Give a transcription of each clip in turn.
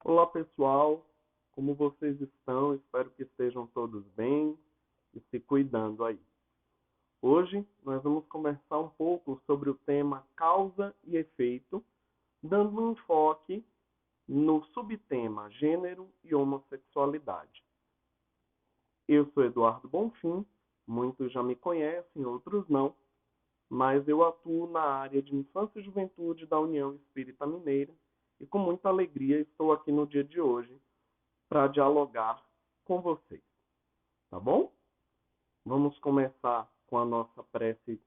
Olá pessoal, como vocês estão? Espero que estejam todos bem e se cuidando aí. Hoje nós vamos conversar um pouco sobre o tema causa e efeito, dando um enfoque no subtema gênero e homossexualidade. Eu sou Eduardo Bonfim, muitos já me conhecem, outros não, mas eu atuo na área de infância e juventude da União Espírita Mineira e com muita alegria estou aqui no dia de hoje para dialogar com vocês, tá bom? Vamos começar com a nossa prece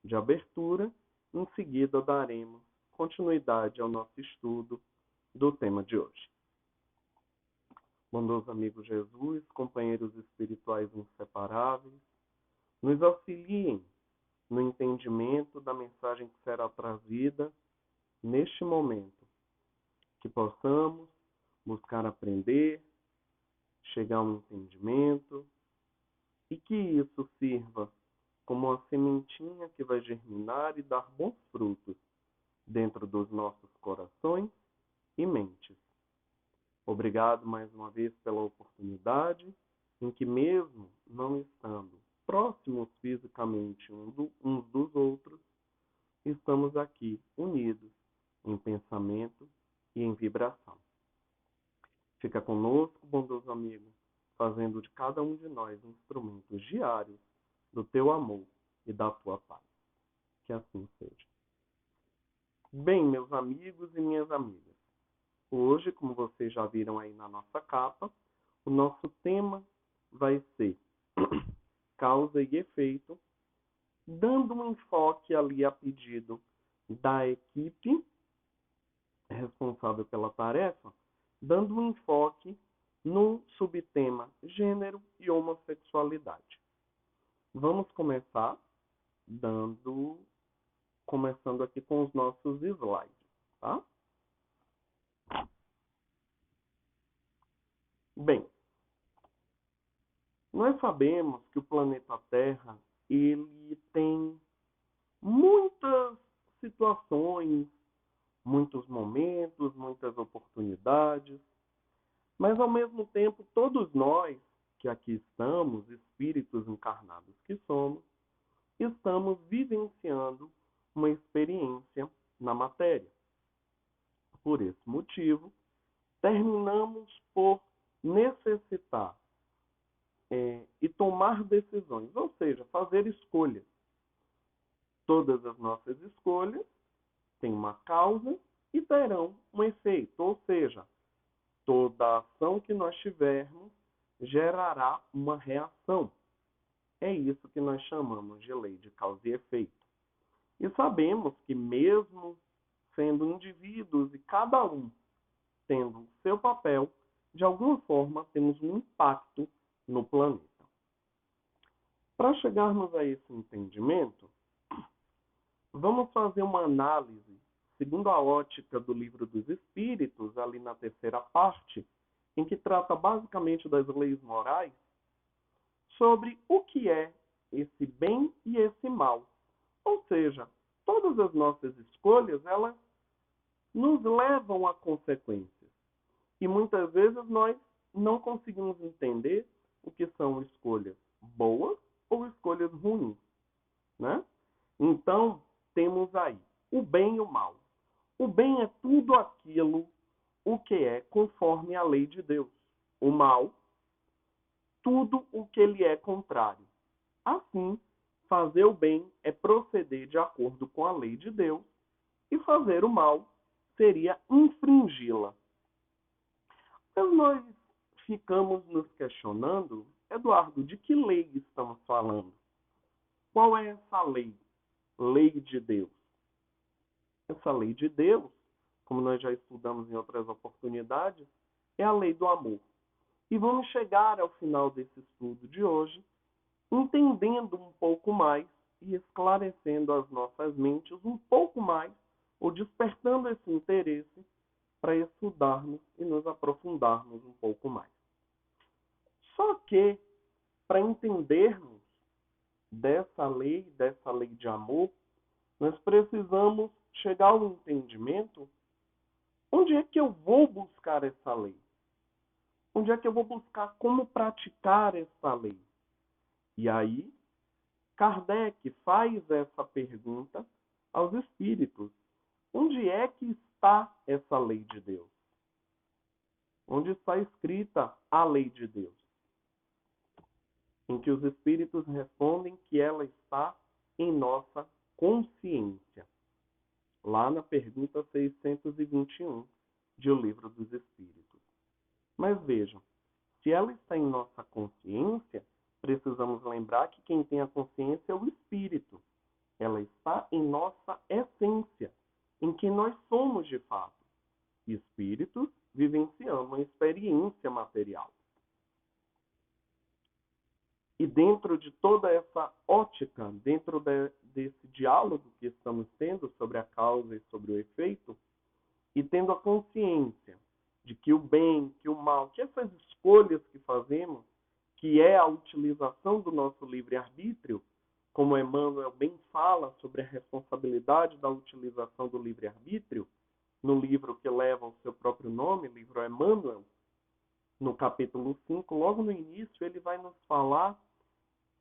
de abertura, em seguida daremos continuidade ao nosso estudo do tema de hoje. Bondoso amigo Jesus, companheiros espirituais inseparáveis, nos auxiliem no entendimento da mensagem que será trazida neste momento, que possamos buscar aprender, chegar a um entendimento, e que isso sirva como uma sementinha que vai germinar e dar bons frutos dentro dos nossos corações e mentes. Obrigado mais uma vez pela oportunidade em que, mesmo não estando próximos fisicamente uns dos outros, estamos aqui unidos em pensamento e em vibração. Fica conosco, bondoso amigo, fazendo de cada um de nós instrumentos diários do teu amor e da tua paz. Que assim seja. Bem, meus amigos e minhas amigas, hoje, como vocês já viram aí na nossa capa, o nosso tema vai ser causa e efeito, dando um enfoque ali a pedido da equipe responsável pela tarefa, dando um enfoque no subtema gênero e homossexualidade. Vamos começar começando aqui com os nossos slides, tá? Bem, nós sabemos que o planeta Terra, ele tem muitas situações, muitos momentos, muitas oportunidades, mas ao mesmo tempo todos nós que aqui estamos, espíritos encarnados que somos, estamos vivenciando uma experiência na matéria. Por esse motivo, terminamos por necessitar e tomar decisões, ou seja, fazer escolhas. Todas as nossas escolhas têm uma causa e terão um efeito, ou seja, toda ação que nós tivermos gerará uma reação. É isso que nós chamamos de lei de causa e efeito. E sabemos que mesmo sendo indivíduos e cada um tendo o seu papel, de alguma forma temos um impacto no planeta. Para chegarmos a esse entendimento, vamos fazer uma análise, segundo a ótica do Livro dos Espíritos, ali na terceira parte, em que trata basicamente das leis morais, sobre o que é esse bem e esse mal. Ou seja, todas as nossas escolhas, elas nos levam a consequências. E muitas vezes nós não conseguimos entender o que são escolhas boas ou escolhas ruins, né? Então, temos aí o bem e o mal. O bem é tudo aquilo o que é conforme a lei de Deus. O mal, tudo o que lhe é contrário. Assim, fazer o bem é proceder de acordo com a lei de Deus, e fazer o mal seria infringi-la. Mas nós ficamos nos questionando, Eduardo, de que lei estamos falando? Qual é essa lei? Lei de Deus. Essa lei de Deus, como nós já estudamos em outras oportunidades, é a lei do amor. E vamos chegar ao final desse estudo de hoje entendendo um pouco mais e esclarecendo as nossas mentes um pouco mais, ou despertando esse interesse para estudarmos e nos aprofundarmos um pouco mais. Só que, para entendermos dessa lei de amor, nós precisamos chegar ao entendimento onde é que eu vou buscar essa lei? Onde é que eu vou buscar como praticar essa lei? E aí, Kardec faz essa pergunta aos espíritos. Onde é que está essa lei de Deus? Onde está escrita a lei de Deus? Em que os espíritos respondem que ela está em nossa consciência. Lá na pergunta 621 de O Livro dos Espíritos. Mas vejam, se ela está em nossa consciência, precisamos lembrar que quem tem a consciência é o espírito. Ela está em nossa essência, em que nós somos de fato. Espíritos vivenciando uma experiência material. E dentro de toda essa ótica, dentro desse diálogo que estamos tendo sobre a causa e sobre o efeito, e tendo a consciência de que o bem, que o mal, que essas escolhas que fazemos, que é a utilização do nosso livre-arbítrio, como Emmanuel bem fala sobre a responsabilidade da utilização do livre-arbítrio, no livro que leva o seu próprio nome, livro Emmanuel, no capítulo 5, logo no início, ele vai nos falar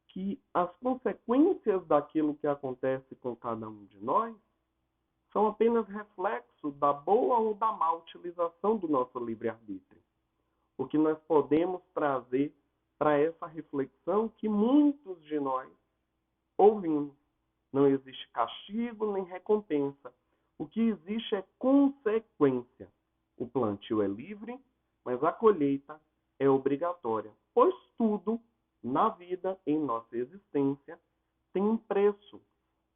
que as consequências daquilo que acontece com cada um de nós são apenas reflexo da boa ou da má utilização do nosso livre-arbítrio. O que nós podemos trazer para essa reflexão que muitos de nós ouvimos. Não existe castigo nem recompensa. O que existe é consequência. O plantio é livre, mas a colheita é obrigatória, pois tudo na vida, em nossa existência, tem um preço.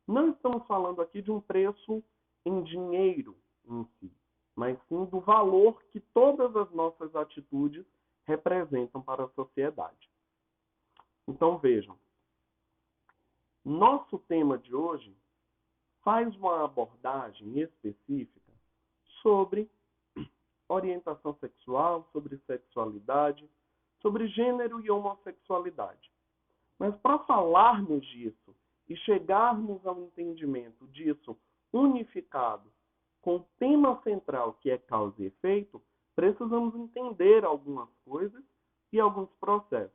Não estamos falando aqui de um preço em dinheiro em si, mas sim do valor que todas as nossas atitudes representam para a sociedade. Então vejam, nosso tema de hoje faz uma abordagem específica sobre orientação sexual, sobre sexualidade, sobre gênero e homossexualidade. Mas para falarmos disso e chegarmos ao entendimento disso unificado com o tema central que é causa e efeito, precisamos entender algumas coisas e alguns processos.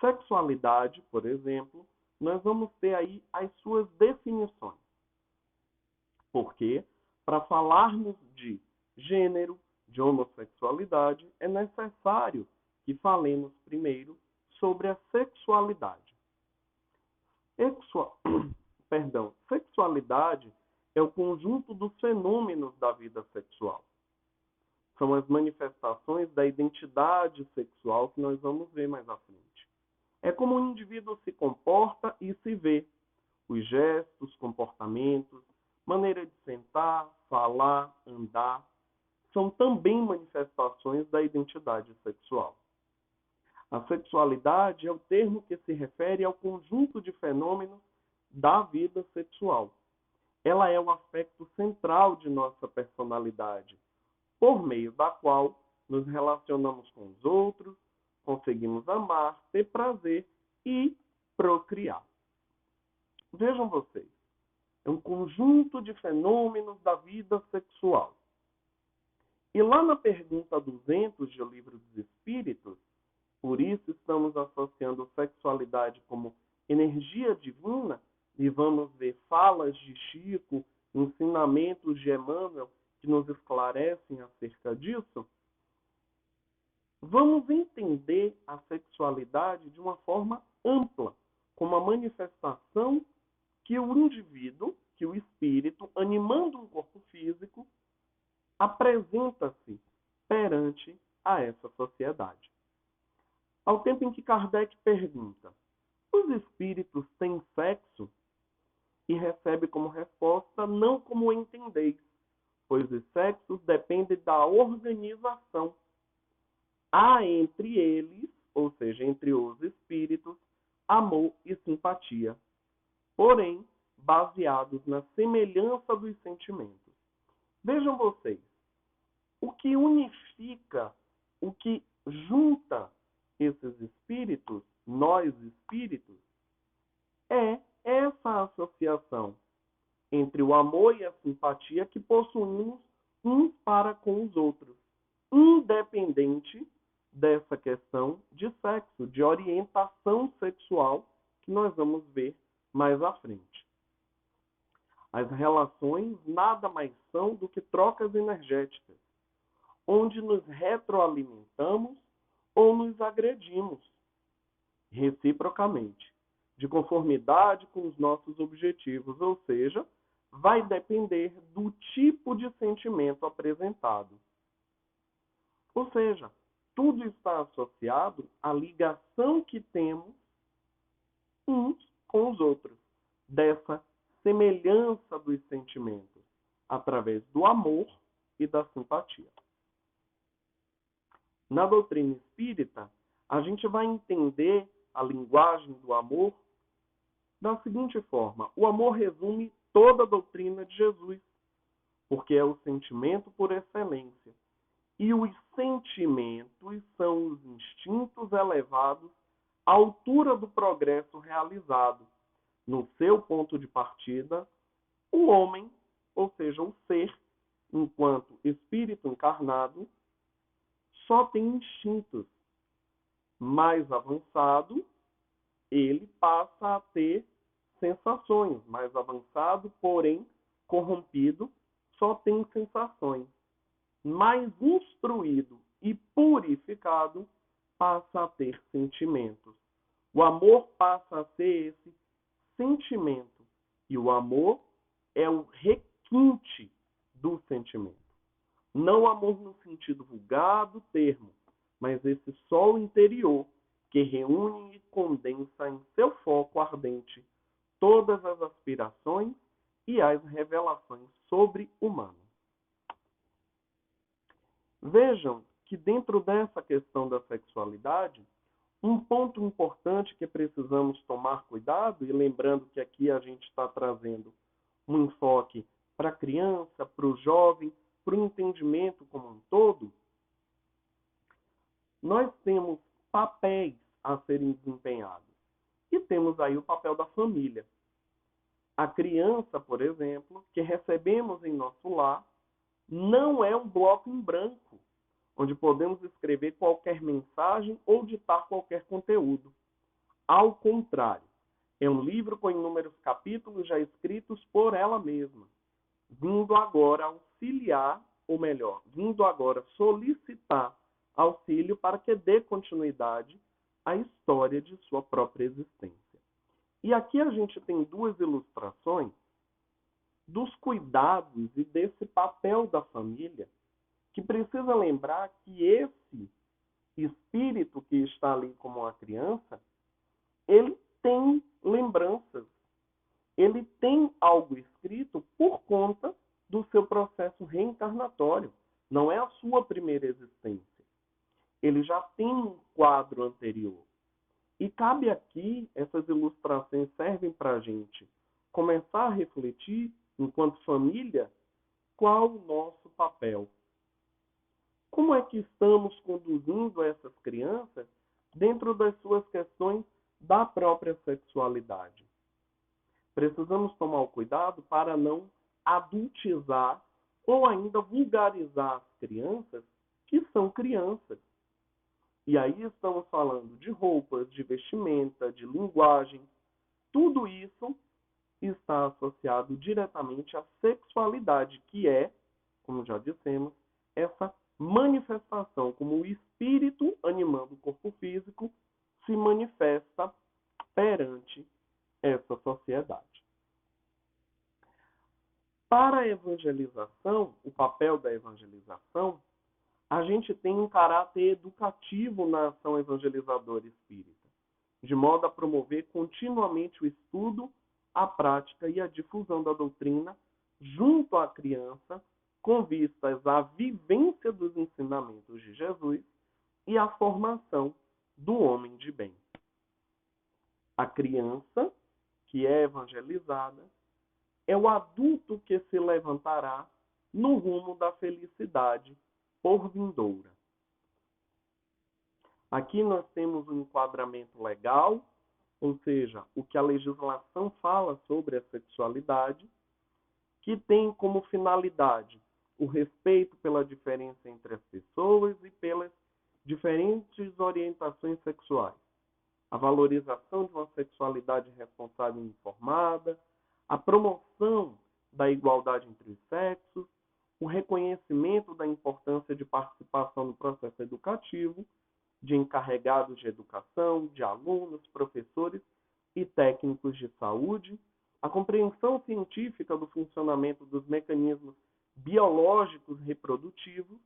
Sexualidade, por exemplo, nós vamos ter aí as suas definições. Porque, para falarmos de gênero, de homossexualidade, é necessário que falemos primeiro sobre a sexualidade. Sexualidade é o conjunto dos fenômenos da vida sexual. São as manifestações da identidade sexual que nós vamos ver mais à frente. É como o indivíduo se comporta e se vê. Os gestos, comportamentos, maneira de sentar, falar, andar, são também manifestações da identidade sexual. A sexualidade é o termo que se refere ao conjunto de fenômenos da vida sexual. Ela é o aspecto central de nossa personalidade, por meio da qual nos relacionamos com os outros, conseguimos amar, ter prazer e procriar. Vejam vocês, é um conjunto de fenômenos da vida sexual. E lá na pergunta 200 do Livro dos Espíritos, por isso estamos associando sexualidade como energia divina, e vamos ver falas de Chico, ensinamentos de Emmanuel que nos esclarecem acerca disso. Vamos entender a sexualidade de uma forma ampla, como a manifestação que o indivíduo, que o espírito, animando um corpo físico, apresenta-se perante a essa sociedade. Ao tempo em que Kardec pergunta: os espíritos têm sexo? E recebe como resposta: não como entendeis, pois os sexos dependem da organização. Há entre eles, ou seja, entre os espíritos, amor e simpatia, porém baseados na semelhança dos sentimentos. Vejam vocês, o que unifica, o que junta esses espíritos, nós espíritos, é essa associação entre o amor e a simpatia que possuímos uns para com os outros, independente dessa questão de sexo, de orientação sexual, que nós vamos ver mais à frente. As relações nada mais são do que trocas energéticas, onde nos retroalimentamos ou nos agredimos reciprocamente, de conformidade com os nossos objetivos, ou seja, vai depender do tipo de sentimento apresentado. Ou seja, tudo está associado à ligação que temos uns com os outros, dessa semelhança dos sentimentos, através do amor e da simpatia. Na doutrina espírita, a gente vai entender a linguagem do amor da seguinte forma: o amor resume toda a doutrina de Jesus, porque é o sentimento por excelência. E os sentimentos são os instintos elevados à altura do progresso realizado. No seu ponto de partida, o homem, ou seja, o ser, enquanto espírito encarnado, só tem instintos. Mais avançado, ele passa a ter sensações. Mais avançado, porém corrompido, só tem sensações. Mais instruído e purificado, passa a ter sentimentos. O amor passa a ser esse sentimento. E o amor é o requinte do sentimento. Não o amor no sentido vulgar do termo, mas esse sol interior que reúne e condensa em seu foco ardente todas as aspirações e as revelações sobre-humanas. Vejam que dentro dessa questão da sexualidade, um ponto importante que precisamos tomar cuidado, e lembrando que aqui a gente está trazendo um enfoque para a criança, para o jovem, para o entendimento como um todo, nós temos papéis a serem desempenhados. E temos aí o papel da família. A criança, por exemplo, que recebemos em nosso lar, não é um bloco em branco, onde podemos escrever qualquer mensagem ou ditar qualquer conteúdo. Ao contrário, é um livro com inúmeros capítulos já escritos por ela mesma, vindo agora auxiliar, ou melhor, vindo agora solicitar auxílio para que dê continuidade à história de sua própria existência. E aqui a gente tem duas ilustrações dos cuidados e desse papel da família, que precisa lembrar que esse espírito que está ali como a criança, ele tem lembranças, ele tem algo escrito por conta do seu processo reencarnatório. Não é a sua primeira existência. Ele já tem um quadro anterior. E cabe aqui, essas ilustrações servem para a gente começar a refletir, enquanto família, qual o nosso papel. Como é que estamos conduzindo essas crianças dentro das suas questões da própria sexualidade? Precisamos tomar o cuidado para não adultizar ou ainda vulgarizar as crianças que são crianças. E aí estamos falando de roupas, de vestimenta, de linguagem. Tudo isso está associado diretamente à sexualidade, que é, como já dissemos, essa manifestação, como o espírito animando o corpo físico se manifesta perante essa sociedade. Para a evangelização, o papel da evangelização, a gente tem um caráter educativo na ação evangelizadora espírita, de modo a promover continuamente o estudo, a prática e a difusão da doutrina junto à criança, com vistas à vivência dos ensinamentos de Jesus e à formação do homem de bem. A criança, que é evangelizada, é o adulto que se levantará no rumo da felicidade por vindoura. Aqui nós temos um enquadramento legal, ou seja, o que a legislação fala sobre a sexualidade, que tem como finalidade o respeito pela diferença entre as pessoas e pelas diferentes orientações sexuais, a valorização de uma sexualidade responsável e informada, a promoção da igualdade entre os sexos, o reconhecimento da importância de participação no processo educativo, de encarregados de educação, de alunos, professores e técnicos de saúde, a compreensão científica do funcionamento dos mecanismos biológicos reprodutivos,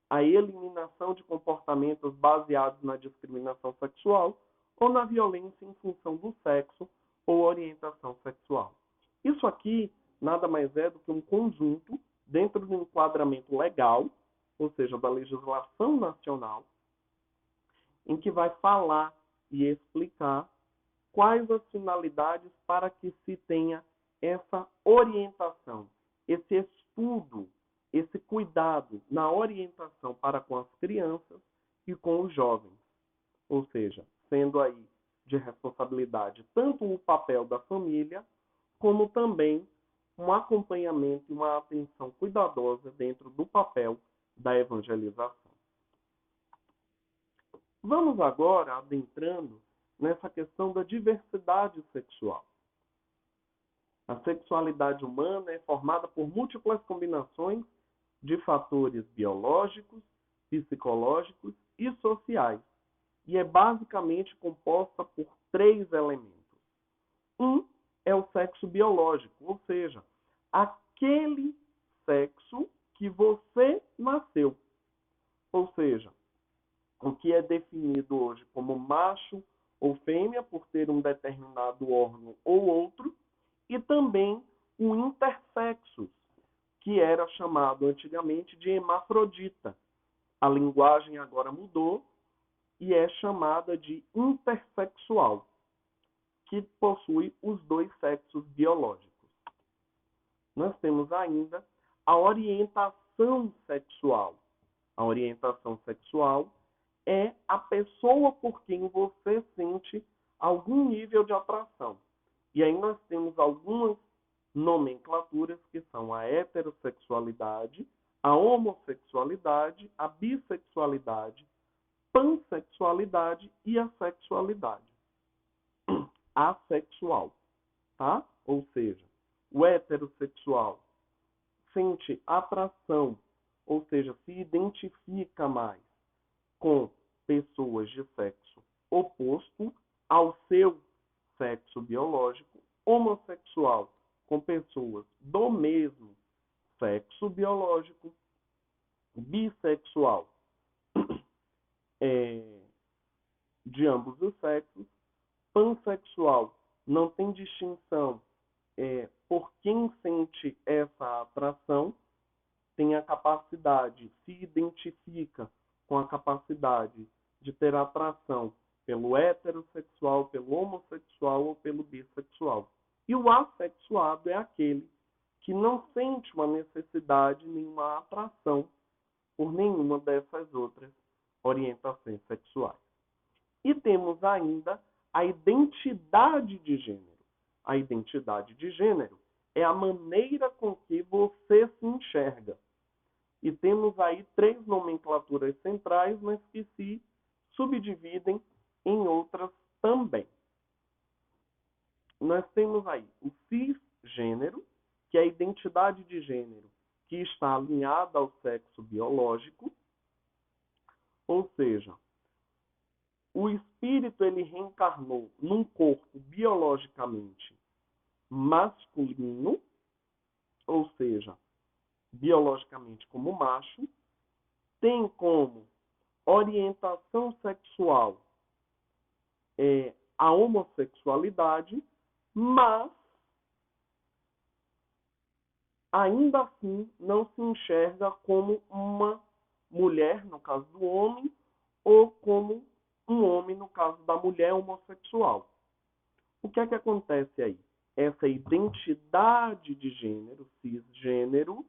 a eliminação de comportamentos baseados na discriminação sexual ou na violência em função do sexo ou orientação sexual. Isso aqui nada mais é do que um conjunto dentro do enquadramento legal, ou seja, da legislação nacional, em que vai falar e explicar quais as finalidades para que se tenha essa orientação, esse estudo, esse cuidado na orientação para com as crianças e com os jovens. Ou seja, sendo aí de responsabilidade tanto o papel da família, como também um acompanhamento e uma atenção cuidadosa dentro do papel da evangelização. Vamos agora adentrando nessa questão da diversidade sexual. A sexualidade humana é formada por múltiplas combinações de fatores biológicos, psicológicos e sociais, e é basicamente composta por 3 elementos. Um é o sexo biológico, ou seja, aquele sexo que você nasceu. Ou seja, o que é definido hoje como macho ou fêmea por ter um determinado órgão ou outro, e também o intersexo, que era chamado antigamente de hermafrodita. A linguagem agora mudou e é chamada de intersexual, que possui os 2 sexos biológicos. Nós temos ainda a orientação sexual. A orientação sexual é a pessoa por quem você sente algum nível de atração. E aí nós temos algumas nomenclaturas que são a heterossexualidade, a homossexualidade, a bissexualidade, pansexualidade e a sexualidade assexual, tá? Ou seja, o heterossexual sente atração, ou seja, se identifica mais com pessoas de sexo oposto ao seu sexo biológico, homossexual com pessoas do mesmo sexo biológico, bissexual de ambos os sexos, pansexual não tem distinção por quem sente essa atração, tem a capacidade, se identifica com a capacidade de ter atração pelo heterossexual, pelo homossexual ou pelo bissexual. E o assexuado é aquele que não sente uma necessidade, nenhuma atração por nenhuma dessas outras orientações sexuais. E temos ainda a identidade de gênero. A identidade de gênero é a maneira com que você se enxerga. E temos aí 3 nomenclaturas centrais, mas que se subdividem em outras também. Nós temos aí o cisgênero, que é a identidade de gênero que está alinhada ao sexo biológico, ou seja, o espírito ele reencarnou num corpo biologicamente masculino, ou seja, biologicamente como macho, tem como orientação sexual a homossexualidade, mas ainda assim não se enxerga como uma mulher, no caso do homem, ou como um homem, no caso da mulher homossexual. O que é que acontece aí? Essa identidade de gênero, cisgênero,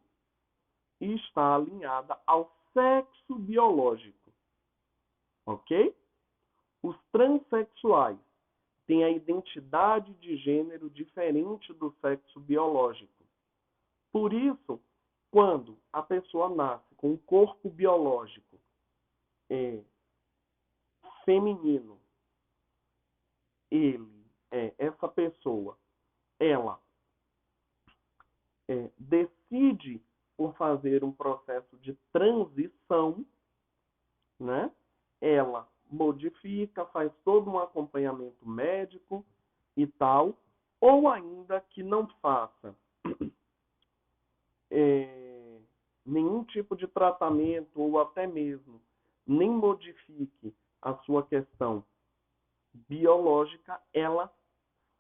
está alinhada ao sexo biológico. Ok? Os transexuais têm a identidade de gênero diferente do sexo biológico. Por isso quando a pessoa nasce com um corpo biológico feminino, essa pessoa, ela decide por fazer um processo de transição, né? Ela modifica, faz todo um acompanhamento médico e tal, ou ainda que não faça nenhum tipo de tratamento ou até mesmo nem modifique a sua questão biológica, ela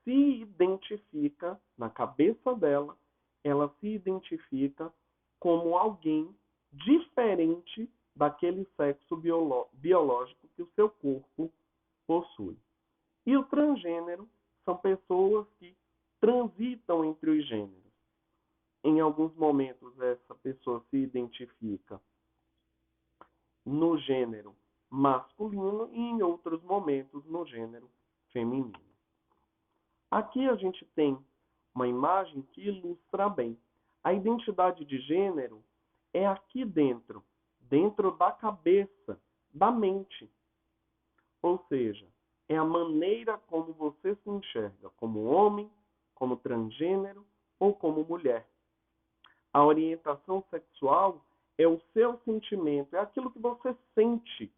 se identifica, na cabeça dela, ela se identifica como alguém diferente daquele sexo biológico que o seu corpo possui. E o transgênero são pessoas que transitam entre os gêneros. Em alguns momentos, essa pessoa se identifica no gênero masculino e em outros momentos no gênero feminino. Aqui a gente tem uma imagem que ilustra bem. A identidade de gênero é aqui dentro, dentro da cabeça, da mente. Ou seja, é a maneira como você se enxerga, como homem, como transgênero ou como mulher. A orientação sexual é o seu sentimento, é aquilo que você sente.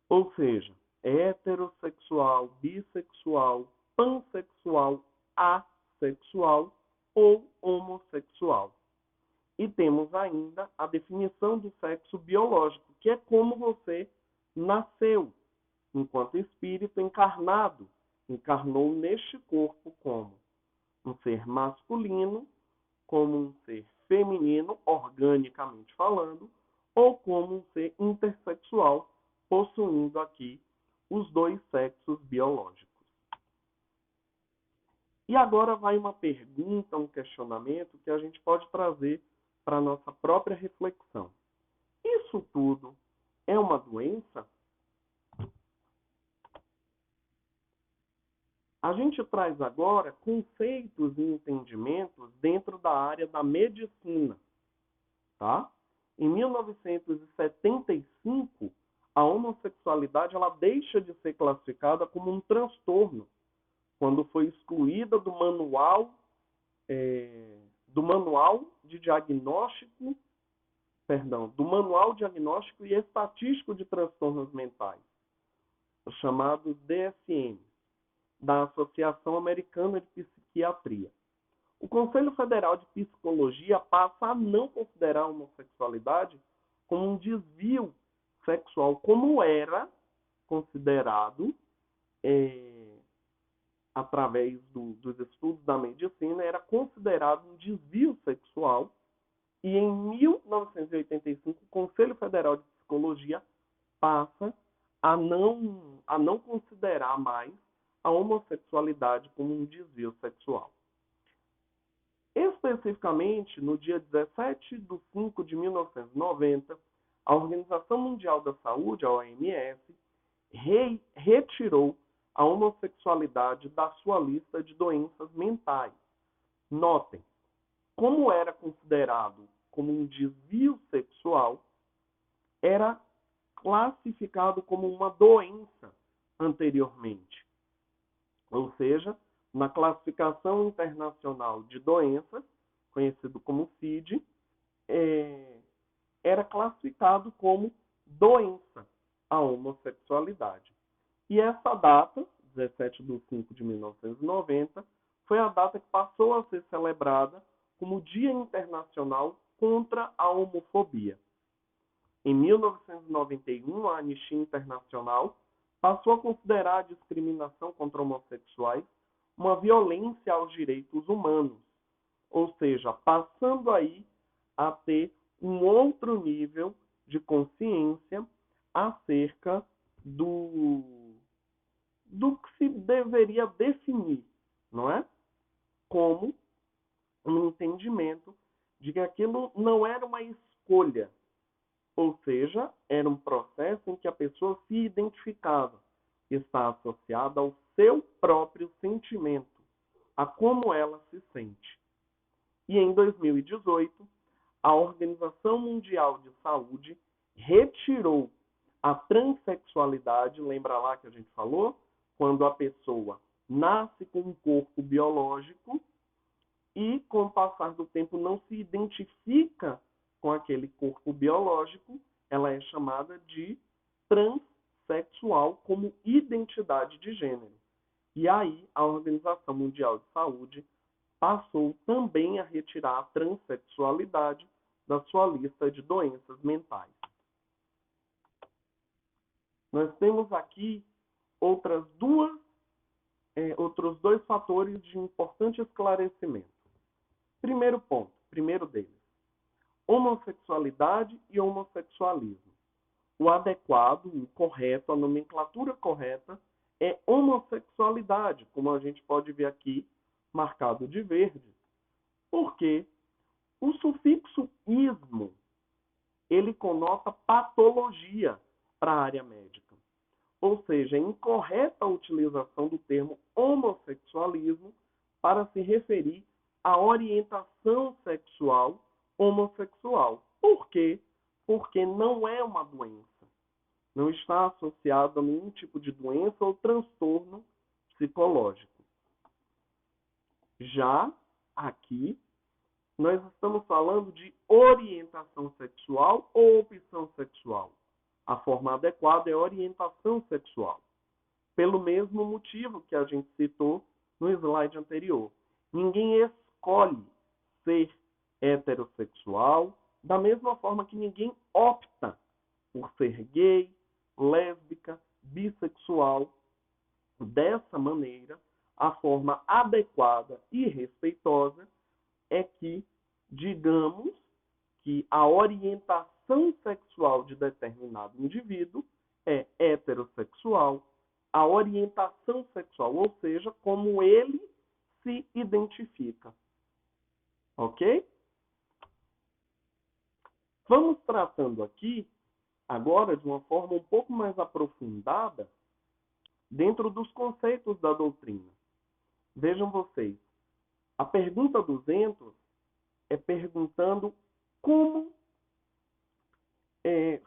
Ou seja, heterossexual, bissexual, pansexual, assexual ou homossexual. E temos ainda a definição do sexo biológico, que é como você nasceu, enquanto espírito encarnado, encarnou neste corpo como um ser masculino, como um ser feminino, organicamente falando, ou como um ser intersexual, possuindo aqui os dois sexos biológicos. E agora vai uma pergunta, um questionamento que a gente pode trazer para a nossa própria reflexão. Isso tudo é uma doença? A gente traz agora conceitos e entendimentos dentro da área da medicina, tá? Em 1975, a homossexualidade ela deixa de ser classificada como um transtorno, quando foi excluída do manual do manual diagnóstico e estatístico de transtornos mentais, os chamados DSM, da Associação Americana de Psiquiatria. O Conselho Federal de Psicologia passa a não considerar a homossexualidade como um desvio sexual, como era considerado através dos estudos da medicina, era considerado um desvio sexual. E em 1985, o Conselho Federal de Psicologia passa a não considerar mais a homossexualidade como um desvio sexual. Especificamente, no dia 17 de 5 de 1990, a Organização Mundial da Saúde, a OMS, retirou a homossexualidade da sua lista de doenças mentais. Notem, como era considerado como um desvio sexual, era classificado como uma doença anteriormente. Ou seja, na classificação internacional de doenças, conhecido como CID, era classificado como doença a homossexualidade. E essa data, 17 de 5 de 1990, foi a data que passou a ser celebrada como Dia Internacional contra a Homofobia. Em 1991, a Anistia Internacional passou a considerar a discriminação contra homossexuais uma violência aos direitos humanos, ou seja, passando aí a ter um outro nível de consciência acerca do que se deveria definir, não é? Como um entendimento de que aquilo não era uma escolha, ou seja, era um processo em que a pessoa se identificava, está associada ao seu próprio sentimento, a como ela se sente. E em 2018, a Organização Mundial de Saúde retirou a transexualidade, lembra lá que a gente falou? Quando a pessoa nasce com um corpo biológico e, com o passar do tempo, não se identifica com aquele corpo biológico, ela é chamada de transexual como identidade de gênero. E aí, a Organização Mundial de Saúde passou também a retirar a transexualidade da sua lista de doenças mentais. Nós temos aqui outros dois fatores de importante esclarecimento. Primeiro deles, homossexualidade e homossexualismo. O adequado, o correto, a nomenclatura correta é homossexualidade, como a gente pode ver aqui, marcado de verde, porque o sufixo ismo, ele conota patologia para a área médica. Ou seja, é incorreta a utilização do termo homossexualismo para se referir à orientação sexual homossexual. Por quê? Porque não é uma doença. Não está associado a nenhum tipo de doença ou transtorno psicológico. Já aqui, nós estamos falando de orientação sexual ou opção sexual. A forma adequada é orientação sexual. Pelo mesmo motivo que a gente citou no slide anterior. Ninguém escolhe ser heterossexual, da mesma forma que ninguém opta por ser gay, lésbica, bissexual. Dessa maneira, a forma adequada e respeitosa é que, digamos, que a orientação sexual de determinado indivíduo é heterossexual, a orientação sexual, ou seja, como ele se identifica. Ok? Vamos tratando aqui, agora, de uma forma um pouco mais aprofundada, dentro dos conceitos da doutrina. Vejam vocês, a pergunta 200 é perguntando como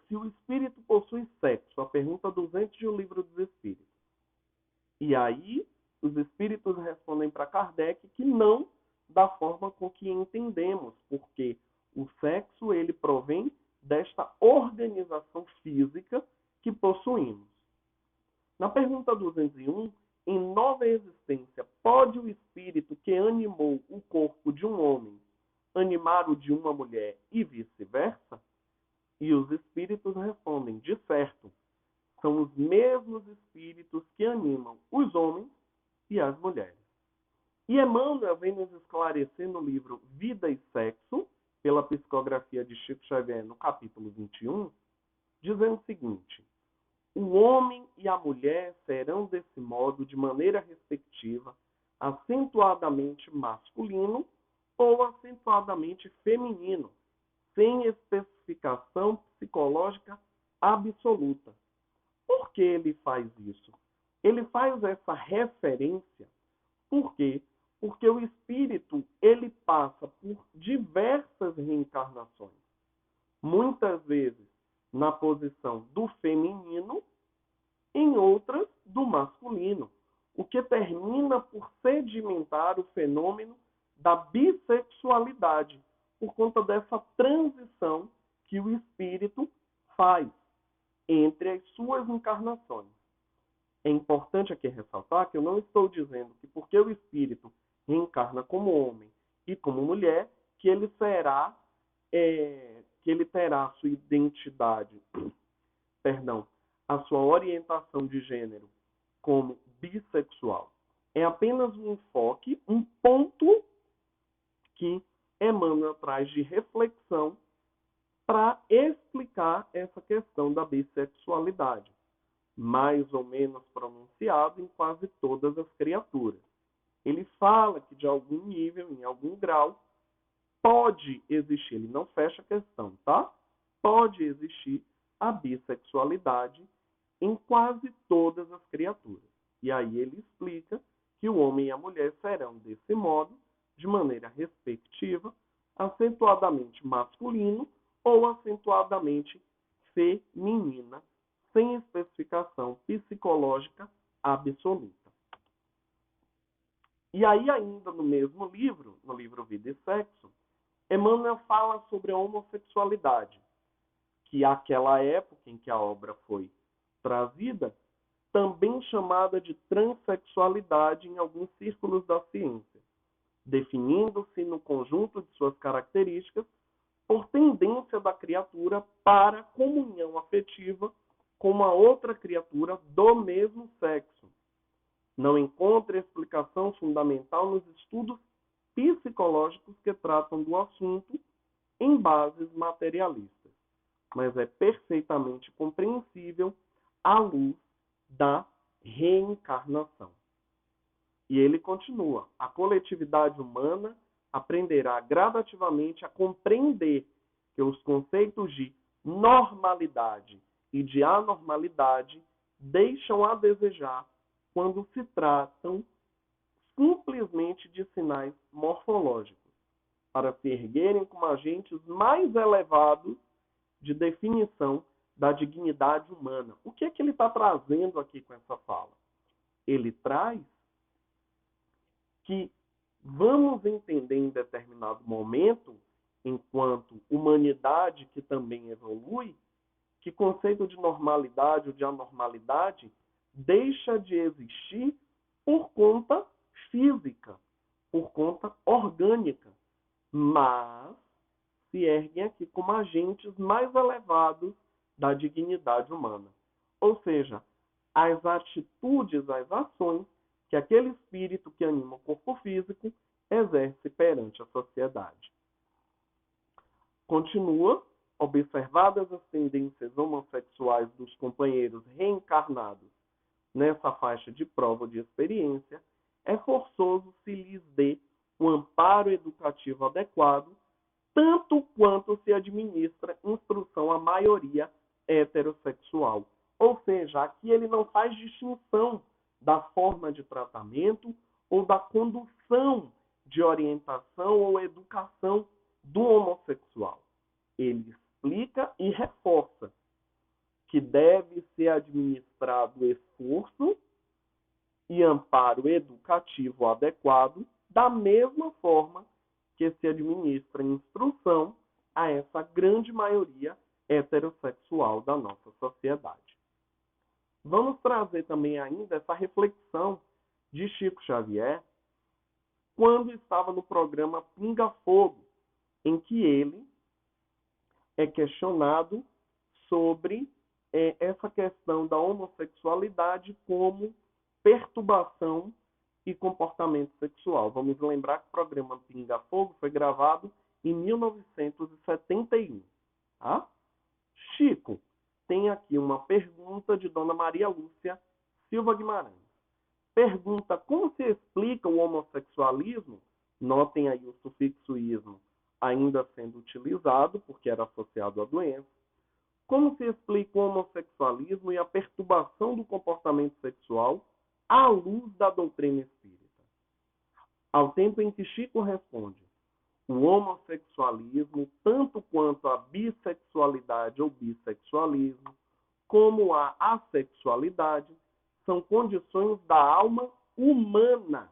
se o espírito possui sexo. A pergunta 200 de O Livro dos Espíritos. E aí, os espíritos respondem para Kardec que não da forma com que entendemos, porque o sexo ele provém desta organização física que possuímos. Na pergunta 201, em nova existência, pode o espírito que animou o corpo de um homem animar o de uma mulher e vice-versa? E os espíritos respondem, de certo, são os mesmos espíritos que animam os homens e as mulheres. E Emmanuel vem nos esclarecer no livro Vida e Sexo, pela psicografia de Chico Xavier, no capítulo 21, dizendo o seguinte: o homem e a mulher serão desse modo, de maneira respectiva, acentuadamente masculino ou acentuadamente feminino, sem especificação psicológica absoluta. Por que ele faz isso? Ele faz essa referência, por quê? Porque o espírito ele passa por diversas reencarnações. Muitas vezes na posição do feminino, em outras do masculino, o que termina por sedimentar o fenômeno da bissexualidade, por conta dessa transição que o espírito faz entre as suas encarnações. É importante aqui ressaltar que eu não estou dizendo que porque o espírito reencarna como homem e como mulher, que ele terá a sua identidade, a sua orientação de gênero como bissexual. É apenas um enfoque, um ponto que Emmanuel traz de reflexão para explicar essa questão da bissexualidade, mais ou menos pronunciado em quase todas as criaturas. Ele fala que de algum nível, em algum grau, pode existir, ele não fecha a questão, tá? Pode existir a bissexualidade em quase todas as criaturas. E aí ele explica que o homem e a mulher serão desse modo, de maneira respectiva, acentuadamente masculino ou acentuadamente feminina, sem especificação psicológica absoluta. E aí, ainda no mesmo livro, no livro Vida e Sexo, Emmanuel fala sobre a homossexualidade, que àquela época em que a obra foi trazida, também chamada de transexualidade em alguns círculos da ciência, definindo-se no conjunto de suas características por tendência da criatura para comunhão afetiva com uma outra criatura do mesmo sexo. Não encontra explicação fundamental nos estudos psicológicos que tratam do assunto em bases materialistas, mas é perfeitamente compreensível à luz da reencarnação. E ele continua: a coletividade humana aprenderá gradativamente a compreender que os conceitos de normalidade e de anormalidade deixam a desejar quando se tratam simplesmente de sinais morfológicos, para se erguerem como agentes mais elevados de definição da dignidade humana. O que é que ele está trazendo aqui com essa fala? Ele traz que vamos entender em determinado momento, enquanto humanidade que também evolui, que conceito de normalidade ou de anormalidade deixa de existir por conta física, por conta orgânica, mas se erguem aqui como agentes mais elevados da dignidade humana. Ou seja, as atitudes, as ações que aquele espírito que anima o corpo físico exerce perante a sociedade. Continua: observadas as tendências homossexuais dos companheiros reencarnados nessa faixa de prova de experiência, é forçoso se lhes dê um amparo educativo adequado, tanto quanto se administra instrução à maioria heterossexual. Ou seja, aqui ele não faz distinção da forma de tratamento ou da condução de orientação ou educação do homossexual. Ele explica e reforça que deve ser administrado esforço e amparo educativo adequado, da mesma forma que se administra instrução a essa grande maioria heterossexual da nossa sociedade. Vamos trazer também ainda essa reflexão de Chico Xavier quando estava no programa Pinga Fogo, em que ele é questionado sobre essa questão da homossexualidade como perturbação e comportamento sexual. Vamos lembrar que o programa Pinga Fogo foi gravado em 1971. Tá? Chico, tem aqui uma pergunta de Dona Maria Lúcia Silva Guimarães. Pergunta: como se explica o homossexualismo? Notem aí o sufixo ismo ainda sendo utilizado, porque era associado à doença. Como se explica o homossexualismo e a perturbação do comportamento sexual à luz da doutrina espírita? Ao tempo em que Chico responde: o homossexualismo, tanto quanto a bissexualidade ou bissexualismo, como a assexualidade, são condições da alma humana.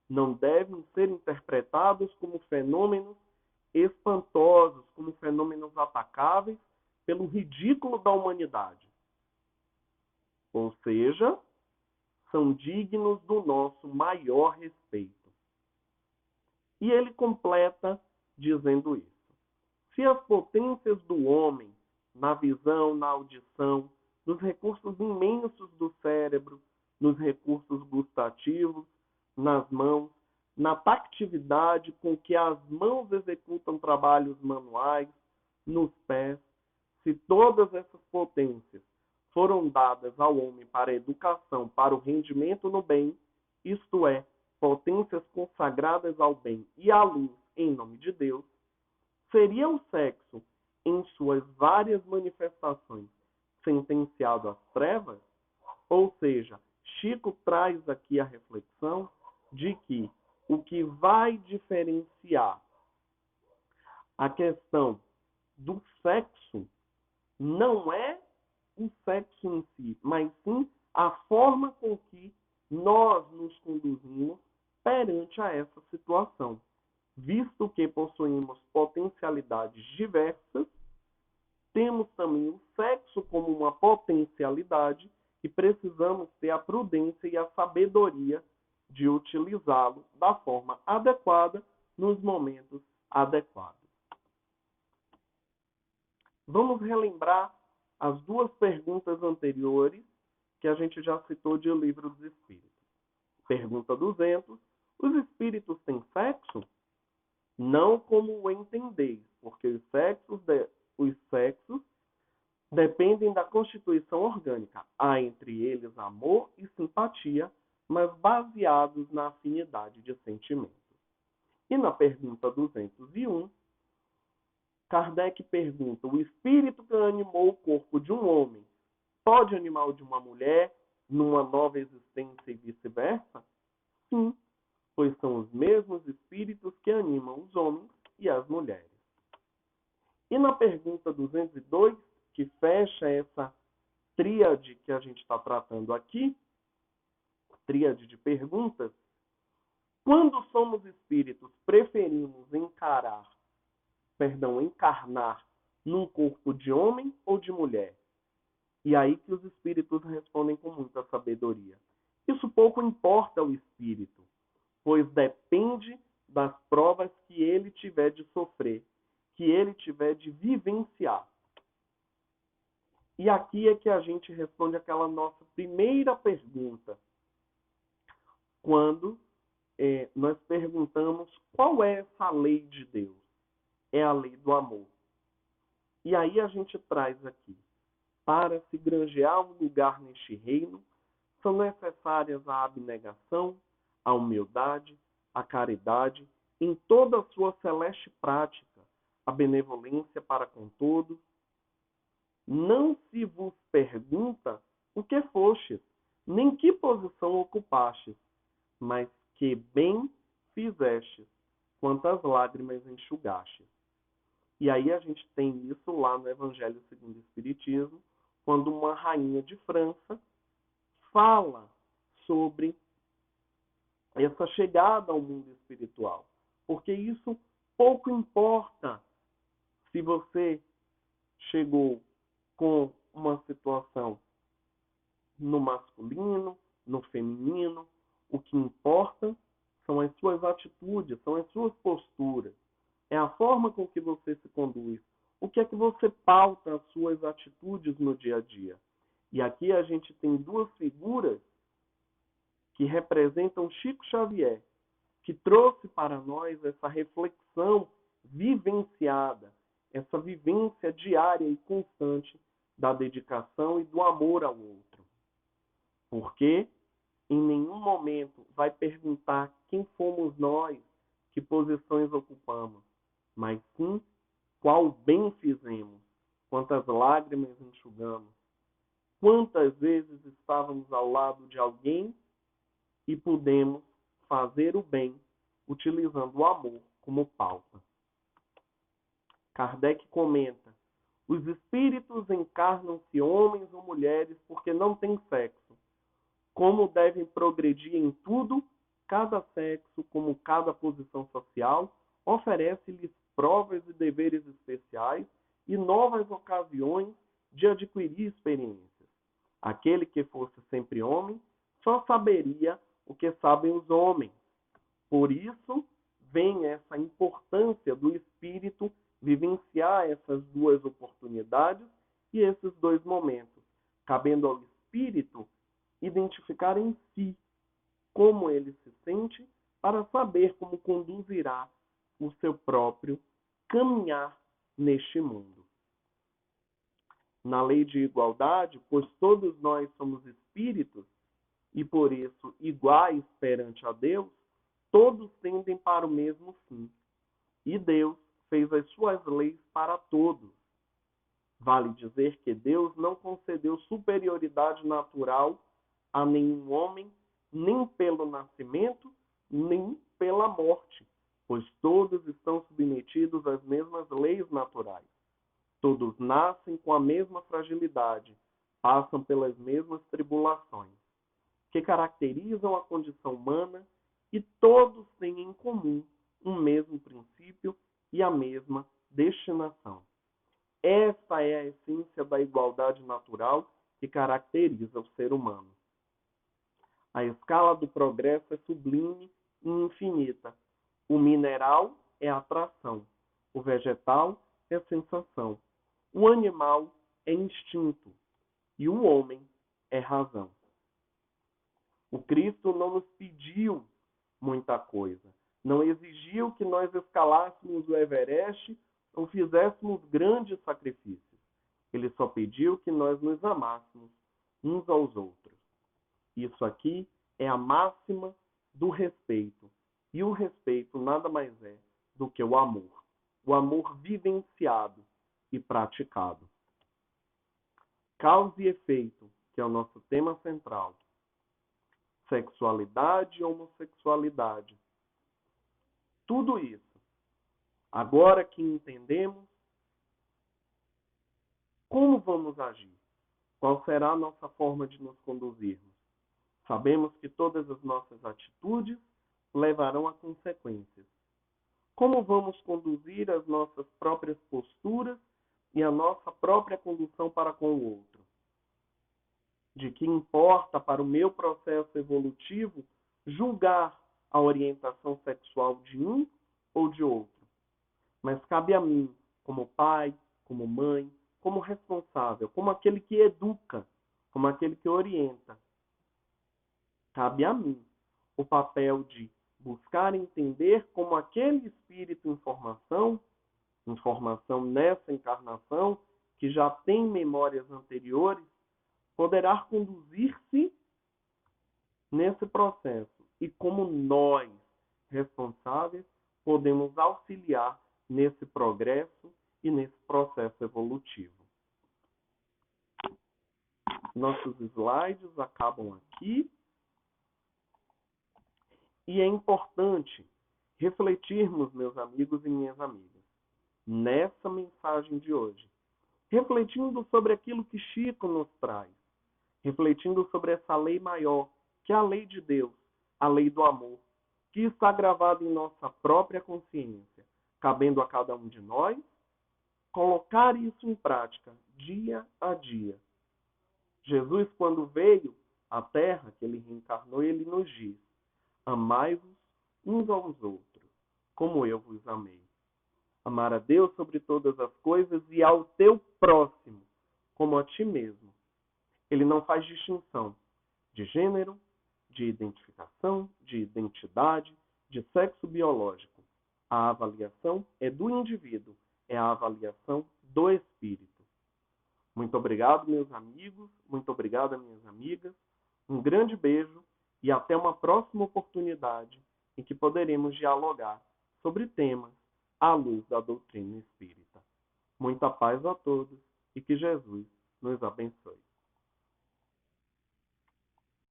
Não devem ser interpretados como fenômenos espantosos, como fenômenos atacáveis pelo ridículo da humanidade. Ou seja, são dignos do nosso maior respeito. E ele completa dizendo isso: se as potências do homem, na visão, na audição, nos recursos imensos do cérebro, nos recursos gustativos, nas mãos, na tactividade com que as mãos executam trabalhos manuais, nos pés, se todas essas potências foram dadas ao homem para a educação, para o rendimento no bem, isto é, potências consagradas ao bem e à luz em nome de Deus, seria o sexo, em suas várias manifestações, sentenciado às trevas? Ou seja, Chico traz aqui a reflexão de que o que vai diferenciar A questão do sexo não é o sexo em si, mas sim a forma com que nós nos conduzimos perante a essa situação, visto que possuímos potencialidades diversas, temos também o sexo como uma potencialidade e precisamos ter a prudência e a sabedoria de utilizá-lo da forma adequada nos momentos adequados. Vamos relembrar as duas perguntas anteriores que a gente já citou de O Livro dos Espíritos. Pergunta 200. Os espíritos têm sexo? Não como o entendeis, porque os sexos dependem da constituição orgânica. Há entre eles amor e simpatia, mas baseados na afinidade de sentimentos. E na pergunta 201, Kardec pergunta: o espírito que animou o corpo de um homem pode animar o de uma mulher numa nova existência e vice-versa? Sim, pois são os mesmos espíritos que animam os homens e as mulheres. E na pergunta 202, que fecha essa tríade que a gente está tratando aqui, tríade de perguntas, quando somos espíritos, preferimos encarnar num corpo de homem ou de mulher? E aí que os espíritos respondem com muita sabedoria. Isso pouco importa ao espírito, pois depende das provas que ele tiver de sofrer, que ele tiver de vivenciar. E aqui é que a gente responde aquela nossa primeira pergunta, quando nós perguntamos qual é essa lei de Deus. É a lei do amor. E aí a gente traz aqui: para se granjear um lugar neste reino, são necessárias a abnegação, a humildade, a caridade, em toda a sua celeste prática, a benevolência para com todos. Não se vos pergunta o que fostes, nem que posição ocupastes, mas que bem fizestes, quantas lágrimas enxugastes. E aí a gente tem isso lá no Evangelho segundo o Espiritismo, quando uma rainha de França fala sobre essa chegada ao mundo espiritual. Porque isso pouco importa se você chegou com uma situação no masculino, no feminino. O que importa são as suas atitudes, são as suas posturas. É a forma com que você se conduz. O que é que você pauta as suas atitudes no dia a dia? E aqui a gente tem duas figuras que representam Chico Xavier, que trouxe para nós essa reflexão vivenciada, essa vivência diária e constante da dedicação e do amor ao outro. Porque em nenhum momento vai perguntar quem fomos nós, que posições ocupamos, mas sim qual bem fizemos, quantas lágrimas enxugamos, quantas vezes estávamos ao lado de alguém e pudemos fazer o bem utilizando o amor como pauta. Kardec comenta: os espíritos encarnam-se homens ou mulheres porque não têm sexo. Como devem progredir em tudo, cada sexo, como cada posição social, oferece-lhes provas e deveres especiais e novas ocasiões de adquirir experiências. Aquele que fosse sempre homem só saberia o que sabem os homens. Por isso, vem essa importância do espírito vivenciar essas duas oportunidades e esses dois momentos, cabendo ao espírito identificar em si como ele se sente para saber como conduzirá o seu próprio caminhar neste mundo. Na lei de igualdade, pois todos nós somos espíritos e por isso iguais perante a Deus, todos tendem para o mesmo fim. E Deus fez as suas leis para todos. Vale dizer que Deus não concedeu superioridade natural a nenhum homem, nem pelo nascimento, nem pela morte, pois todos estão submetidos às mesmas leis naturais. Todos nascem com a mesma fragilidade, passam pelas mesmas tribulações, que caracterizam a condição humana, e todos têm em comum um mesmo princípio e a mesma destinação. Esta é a essência da igualdade natural que caracteriza o ser humano. A escala do progresso é sublime e infinita. O mineral é atração, o vegetal é sensação, o animal é instinto e o homem é razão. O Cristo não nos pediu muita coisa, não exigiu que nós escalássemos o Everest ou fizéssemos grandes sacrifícios. Ele só pediu que nós nos amássemos uns aos outros. Isso aqui é a máxima do respeito. E o respeito nada mais é do que o amor vivenciado e praticado. Causa e efeito, que é o nosso tema central. Sexualidade e homossexualidade. Tudo isso. Agora que entendemos, como vamos agir? Qual será a nossa forma de nos conduzirmos? Sabemos que todas as nossas atitudes levarão a consequências. Como vamos conduzir as nossas próprias posturas e a nossa própria condução para com o outro? De que importa para o meu processo evolutivo julgar a orientação sexual de um ou de outro? Mas cabe a mim, como pai, como mãe, como responsável, como aquele que educa, como aquele que orienta. Cabe a mim o papel de buscar entender como aquele espírito informação nessa encarnação, que já tem memórias anteriores, poderá conduzir-se nesse processo e como nós, responsáveis, podemos auxiliar nesse progresso e nesse processo evolutivo. Nossos slides acabam aqui. E é importante refletirmos, meus amigos e minhas amigas, nessa mensagem de hoje, refletindo sobre aquilo que Chico nos traz, refletindo sobre essa lei maior, que é a lei de Deus, a lei do amor, que está gravada em nossa própria consciência, cabendo a cada um de nós colocar isso em prática, dia a dia. Jesus, quando veio à Terra, que ele reencarnou, ele nos diz: amai-vos uns aos outros, como eu vos amei. Amar a Deus sobre todas as coisas e ao teu próximo, como a ti mesmo. Ele não faz distinção de gênero, de identificação, de identidade, de sexo biológico. A avaliação é do indivíduo, é a avaliação do espírito. Muito obrigado, meus amigos, muito obrigado, minhas amigas. Um grande beijo e até uma próxima oportunidade em que poderemos dialogar sobre temas à luz da doutrina espírita. Muita paz a todos e que Jesus nos abençoe.